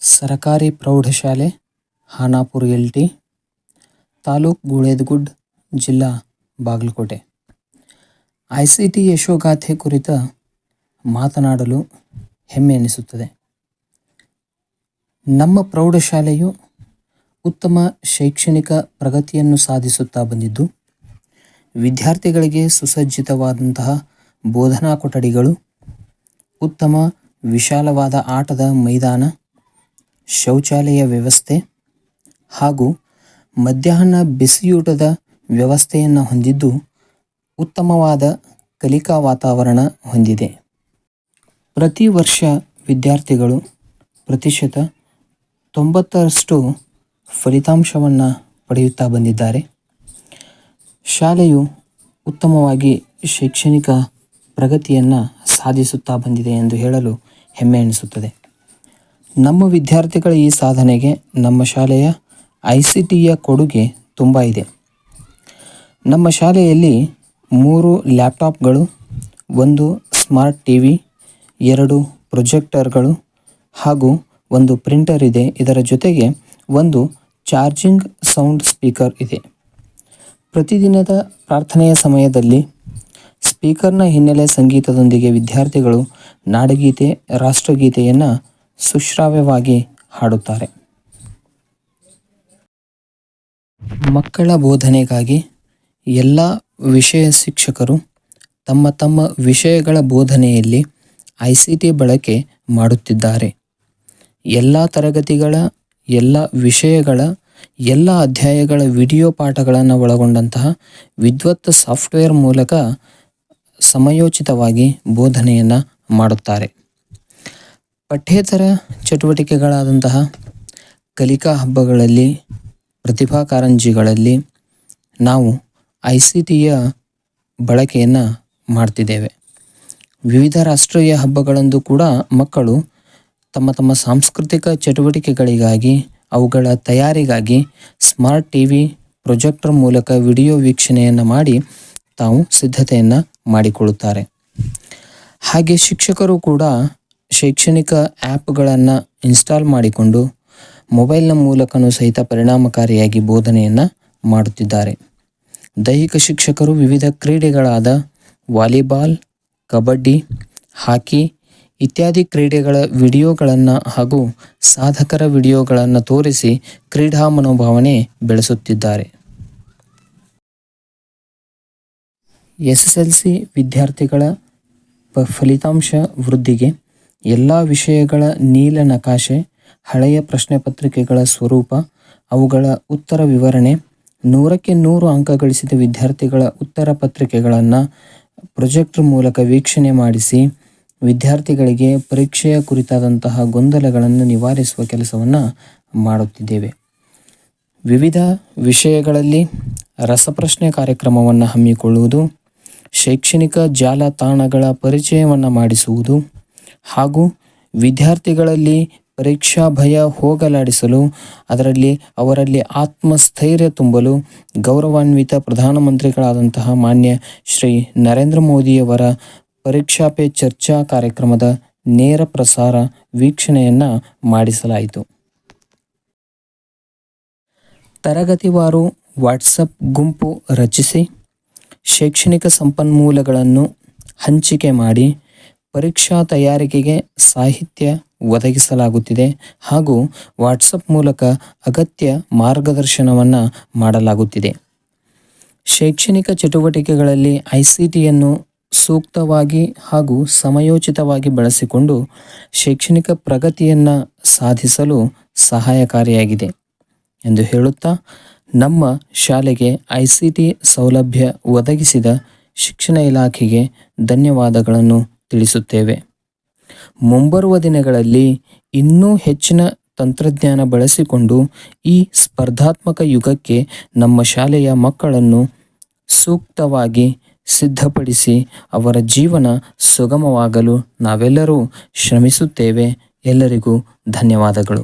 ಸರಕಾರಿ ಪ್ರೌಢಶಾಲೆ ಹಾನಾಪುರ ಎಲ್.ಟಿ. ತಾಲೂಕು ಗೂಳೇದಗುಡ್ಡ, ಜಿಲ್ಲಾ ಬಾಗಲಕೋಟೆ. ICT ಯಶೋಗಾಥೆ ಕುರಿತ ಮಾತನಾಡಲು ಹೆಮ್ಮೆ ಎನಿಸುತ್ತದೆ. ನಮ್ಮ ಪ್ರೌಢಶಾಲೆಯು ಉತ್ತಮ ಶೈಕ್ಷಣಿಕ ಪ್ರಗತಿಯನ್ನು ಸಾಧಿಸುತ್ತಾ ಬಂದಿದ್ದು, ವಿದ್ಯಾರ್ಥಿಗಳಿಗೆ ಸುಸಜ್ಜಿತವಾದಂತಹ ಬೋಧನಾ ಕೊಠಡಿಗಳು, ಉತ್ತಮ ವಿಶಾಲವಾದ ಆಟದ ಮೈದಾನ, ಶೌಚಾಲಯ ವ್ಯವಸ್ಥೆ ಹಾಗೂ ಮಧ್ಯಾಹ್ನ ಬಿಸಿಯೂಟದ ವ್ಯವಸ್ಥೆಯನ್ನು ಹೊಂದಿದ್ದು, ಉತ್ತಮವಾದ ಕಲಿಕಾ ವಾತಾವರಣ ಹೊಂದಿದೆ. ಪ್ರತಿ ವರ್ಷ ವಿದ್ಯಾರ್ಥಿಗಳು ಪ್ರತಿಶತ 90ರಷ್ಟು ಫಲಿತಾಂಶವನ್ನು ಪಡೆಯುತ್ತಾ ಬಂದಿದ್ದಾರೆ. ಶಾಲೆಯು ಉತ್ತಮವಾಗಿ ಶೈಕ್ಷಣಿಕ ಪ್ರಗತಿಯನ್ನು ಸಾಧಿಸುತ್ತಾ ಬಂದಿದೆ ಎಂದು ಹೇಳಲು ಹೆಮ್ಮೆ ಎನಿಸುತ್ತದೆ. ನಮ್ಮ ವಿದ್ಯಾರ್ಥಿಗಳ ಈ ಸಾಧನೆಗೆ ನಮ್ಮ ಶಾಲೆಯ ICTಯ ಕೊಡುಗೆ ತುಂಬ ಇದೆ. ನಮ್ಮ ಶಾಲೆಯಲ್ಲಿ 3 ಲ್ಯಾಪ್ಟಾಪ್ಗಳು, 1 ಸ್ಮಾರ್ಟ್ TV, 2 ಪ್ರೊಜೆಕ್ಟರ್ಗಳು ಹಾಗೂ 1 ಪ್ರಿಂಟರ್ ಇದೆ. ಇದರ ಜೊತೆಗೆ 1 ಚಾರ್ಜಿಂಗ್ ಸೌಂಡ್ ಸ್ಪೀಕರ್ ಇದೆ. ಪ್ರತಿದಿನದ ಪ್ರಾರ್ಥನೆಯ ಸಮಯದಲ್ಲಿ ಸ್ಪೀಕರ್ನ ಹಿನ್ನೆಲೆ ಸಂಗೀತದೊಂದಿಗೆ ವಿದ್ಯಾರ್ಥಿಗಳು ನಾಡಗೀತೆ, ರಾಷ್ಟ್ರಗೀತೆಯನ್ನು ಸುಶ್ರಾವ್ಯವಾಗಿ ಹಾಡುತ್ತಾರೆ. ಮಕ್ಕಳ ಬೋಧನೆಗಾಗಿ ಎಲ್ಲ ವಿಷಯ ಶಿಕ್ಷಕರು ತಮ್ಮ ತಮ್ಮ ವಿಷಯಗಳ ಬೋಧನೆಯಲ್ಲಿ ICT ಬಳಕೆ ಮಾಡುತ್ತಿದ್ದಾರೆ. ಎಲ್ಲ ತರಗತಿಗಳ, ಎಲ್ಲ ವಿಷಯಗಳ, ಎಲ್ಲ ಅಧ್ಯಾಯಗಳ ವಿಡಿಯೋ ಪಾಠಗಳನ್ನು ಒಳಗೊಂಡಂತಹ ವಿದ್ವತ್ ಸಾಫ್ಟ್ವೇರ್ ಮೂಲಕ ಸಮಯೋಚಿತವಾಗಿ ಬೋಧನೆಯನ್ನು ಮಾಡುತ್ತಾರೆ. ಪಠ್ಯೇತರ ಚಟುವಟಿಕೆಗಳಾದಂತಹ ಕಲಿಕಾ ಹಬ್ಬಗಳಲ್ಲಿ, ಪ್ರತಿಭಾ ಕಾರಂಜಿಗಳಲ್ಲಿ ನಾವು ICTಯ ಬಳಕೆಯನ್ನು ಮಾಡ್ತಿದ್ದೇವೆ. ವಿವಿಧ ರಾಷ್ಟ್ರೀಯ ಹಬ್ಬಗಳಂದು ಕೂಡ ಮಕ್ಕಳು ತಮ್ಮ ತಮ್ಮ ಸಾಂಸ್ಕೃತಿಕ ಚಟುವಟಿಕೆಗಳಿಗಾಗಿ, ಅವುಗಳ ತಯಾರಿಗಾಗಿ ಸ್ಮಾರ್ಟ್ TV, ಪ್ರೊಜೆಕ್ಟರ್ ಮೂಲಕ ವಿಡಿಯೋ ವೀಕ್ಷಣೆಯನ್ನು ಮಾಡಿ ತಾವು ಸಿದ್ಧತೆಯನ್ನು ಮಾಡಿಕೊಳ್ಳುತ್ತಾರೆ. ಹಾಗೆ ಶಿಕ್ಷಕರು ಕೂಡ ಶೈಕ್ಷಣಿಕ ಆ್ಯಪ್ಗಳನ್ನು ಇನ್ಸ್ಟಾಲ್ ಮಾಡಿಕೊಂಡು ಮೊಬೈಲ್ನ ಮೂಲಕನೂ ಸಹಿತ ಪರಿಣಾಮಕಾರಿಯಾಗಿ ಬೋಧನೆಯನ್ನು ಮಾಡುತ್ತಿದ್ದಾರೆ. ದೈಹಿಕ ಶಿಕ್ಷಕರು ವಿವಿಧ ಕ್ರೀಡೆಗಳಾದ ವಾಲಿಬಾಲ್, ಕಬಡ್ಡಿ, ಹಾಕಿ ಇತ್ಯಾದಿ ಕ್ರೀಡೆಗಳ ವಿಡಿಯೋಗಳನ್ನು ಹಾಗೂ ಸಾಧಕರ ವಿಡಿಯೋಗಳನ್ನು ತೋರಿಸಿ ಕ್ರೀಡಾ ಮನೋಭಾವನೆ ಬೆಳೆಸುತ್ತಿದ್ದಾರೆ. SSLC ವಿದ್ಯಾರ್ಥಿಗಳ ಫಲಿತಾಂಶ ವೃದ್ಧಿಗೆ ಎಲ್ಲ ವಿಷಯಗಳ ನೀಲನಕಾಶೆ, ಹಳೆಯ ಪ್ರಶ್ನೆ ಪತ್ರಿಕೆಗಳ ಸ್ವರೂಪ, ಅವುಗಳ ಉತ್ತರ ವಿವರಣೆ, 100ಕ್ಕೆ 100 ಅಂಕ ಗಳಿಸಿದ ವಿದ್ಯಾರ್ಥಿಗಳ ಉತ್ತರ ಪತ್ರಿಕೆಗಳನ್ನು ಪ್ರೊಜೆಕ್ಟರ್ ಮೂಲಕ ವೀಕ್ಷಣೆ ಮಾಡಿಸಿ ವಿದ್ಯಾರ್ಥಿಗಳಿಗೆ ಪರೀಕ್ಷೆಯ ಕುರಿತಾದಂತಹ ಗೊಂದಲಗಳನ್ನು ನಿವಾರಿಸುವ ಕೆಲಸವನ್ನು ಮಾಡುತ್ತಿದ್ದೇವೆ. ವಿವಿಧ ವಿಷಯಗಳಲ್ಲಿ ರಸಪ್ರಶ್ನೆ ಕಾರ್ಯಕ್ರಮವನ್ನು ಹಮ್ಮಿಕೊಳ್ಳುವುದು, ಶೈಕ್ಷಣಿಕ ಜಾಲತಾಣಗಳ ಪರಿಚಯವನ್ನು ಮಾಡಿಸುವುದು ಹಾಗೂ ವಿದ್ಯಾರ್ಥಿಗಳಲ್ಲಿ ಪರೀಕ್ಷಾ ಭಯ ಹೋಗಲಾಡಿಸಲು, ಅವರಲ್ಲಿ ಆತ್ಮಸ್ಥೈರ್ಯ ತುಂಬಲು ಗೌರವಾನ್ವಿತ ಪ್ರಧಾನಮಂತ್ರಿಗಳಾದಂತಹ ಮಾನ್ಯ ಶ್ರೀ ನರೇಂದ್ರ ಮೋದಿಯವರ ಪರೀಕ್ಷಾ ಪೇ ಚರ್ಚಾ ಕಾರ್ಯಕ್ರಮದ ನೇರ ಪ್ರಸಾರ ವೀಕ್ಷಣೆಯನ್ನು ಮಾಡಿಸಲಾಯಿತು. ತರಗತಿವಾರು ವಾಟ್ಸಪ್ ಗುಂಪು ರಚಿಸಿ ಶೈಕ್ಷಣಿಕ ಸಂಪನ್ಮೂಲಗಳನ್ನು ಹಂಚಿಕೆ ಮಾಡಿ ಪರೀಕ್ಷಾ ತಯಾರಿಕೆಗೆ ಸಾಹಿತ್ಯ ಒದಗಿಸಲಾಗುತ್ತಿದೆ ಹಾಗೂ ವಾಟ್ಸಪ್ ಮೂಲಕ ಅಗತ್ಯ ಮಾರ್ಗದರ್ಶನವನ್ನು ಮಾಡಲಾಗುತ್ತಿದೆ. ಶೈಕ್ಷಣಿಕ ಚಟುವಟಿಕೆಗಳಲ್ಲಿ ICTಯನ್ನು ಸೂಕ್ತವಾಗಿ ಹಾಗೂ ಸಮಯೋಚಿತವಾಗಿ ಬಳಸಿಕೊಂಡು ಶೈಕ್ಷಣಿಕ ಪ್ರಗತಿಯನ್ನು ಸಾಧಿಸಲು ಸಹಾಯಕಾರಿಯಾಗಿದೆ ಎಂದು ಹೇಳುತ್ತಾ, ನಮ್ಮ ಶಾಲೆಗೆ ICT ಸೌಲಭ್ಯ ಒದಗಿಸಿದ ಶಿಕ್ಷಣ ಇಲಾಖೆಗೆ ಧನ್ಯವಾದಗಳನ್ನು ತಿಳಿಸುತ್ತೇವೆ. ಮುಂಬರುವ ದಿನಗಳಲ್ಲಿ ಇನ್ನೂ ಹೆಚ್ಚಿನ ತಂತ್ರಜ್ಞಾನ ಬಳಸಿಕೊಂಡು ಈ ಸ್ಪರ್ಧಾತ್ಮಕ ಯುಗಕ್ಕೆ ನಮ್ಮ ಶಾಲೆಯ ಮಕ್ಕಳನ್ನು ಸೂಕ್ತವಾಗಿ ಸಿದ್ಧಪಡಿಸಿ ಅವರ ಜೀವನ ಸುಗಮವಾಗಲು ನಾವೆಲ್ಲರೂ ಶ್ರಮಿಸುತ್ತೇವೆ. ಎಲ್ಲರಿಗೂ ಧನ್ಯವಾದಗಳು.